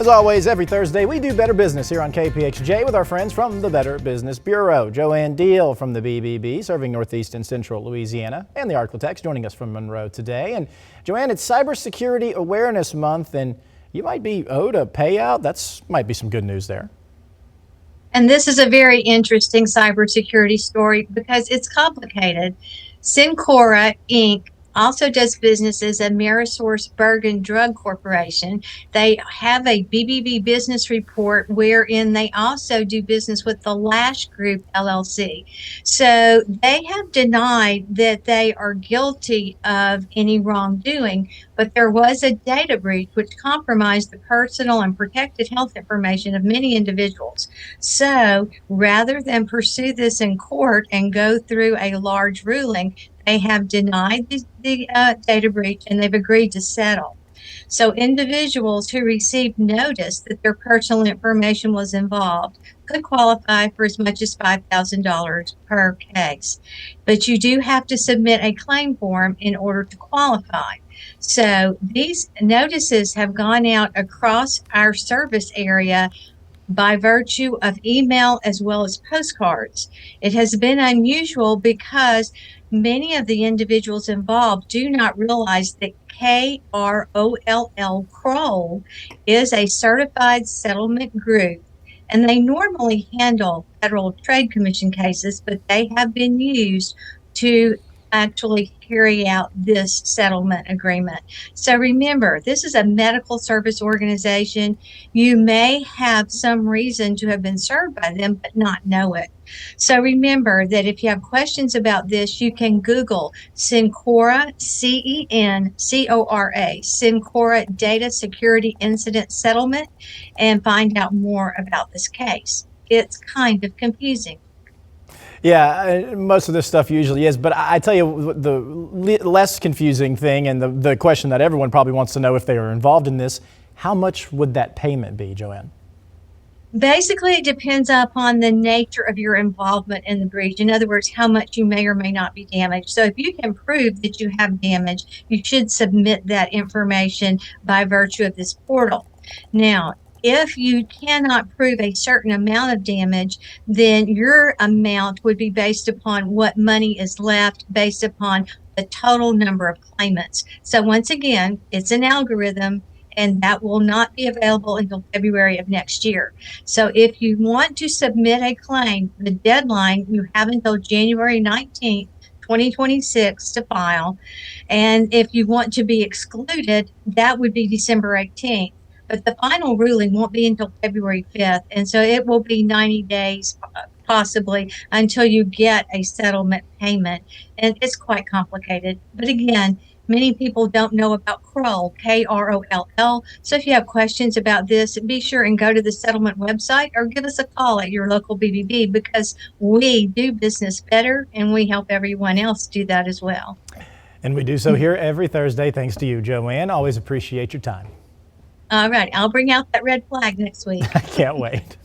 As always, every Thursday, we do Better Business here on KPHJ with our friends from the Better Business Bureau. Joanne Deal from the BBB, serving Northeast and Central Louisiana, and the Arklatex joining us from Monroe today. And Joanne, it's Cybersecurity Awareness Month, and you might be owed a payout. That's might be some good news there. And this is a very interesting cybersecurity story because it's complicated. Cencora Inc. also does business as AmerisourceBergen Drug Corporation. They have a BBB business report wherein they also do business with the Lash Group LLC. So they have denied that they are guilty of any wrongdoing, but there was a data breach which compromised the personal and protected health information of many individuals. So rather than pursue this in court and go through a large ruling, they have denied the data breach and they've agreed to settle. So individuals who received notice that their personal information was involved could qualify for as much as $5,000 per case. But you do have to submit a claim form in order to qualify. So these notices have gone out across our service area by virtue of email as well as postcards. It has been unusual because many of the individuals involved do not realize that KROLL, Kroll, is a certified settlement group, and they normally handle Federal Trade Commission cases, but they have been used to actually carry out this settlement agreement. So remember, this is a medical service organization. You may have some reason to have been served by them, but not know it. So remember that if you have questions about this, you can Google Cencora, C-E-N-C-O-R-A, Cencora Data Security Incident Settlement, and find out more about this case. It's kind of confusing. Yeah, most of this stuff usually is, but I tell you the less confusing thing and the question that everyone probably wants to know if they are involved in this, how much would that payment be, Joanne? Basically, it depends upon the nature of your involvement in the breach. In other words, how much you may or may not be damaged. So if you can prove that you have damage, you should submit that information by virtue of this portal. Now, if you cannot prove a certain amount of damage, then your amount would be based upon what money is left based upon the total number of claimants. So once again, it's an algorithm, and that will not be available until February of next year. So if you want to submit a claim, the deadline, you have until January 19th, 2026 to file. And if you want to be excluded, that would be December 18th. But the final ruling won't be until February 5th. And so it will be 90 days possibly until you get a settlement payment. And it's quite complicated. But again, many people don't know about Kroll, K-R-O-L-L. So if you have questions about this, be sure and go to the settlement website or give us a call at your local BBB, because we do business better and we help everyone else do that as well. And we do so here every Thursday. Thanks to you, Joanne. Always appreciate your time. All right. I'll bring out that red flag next week. I can't wait.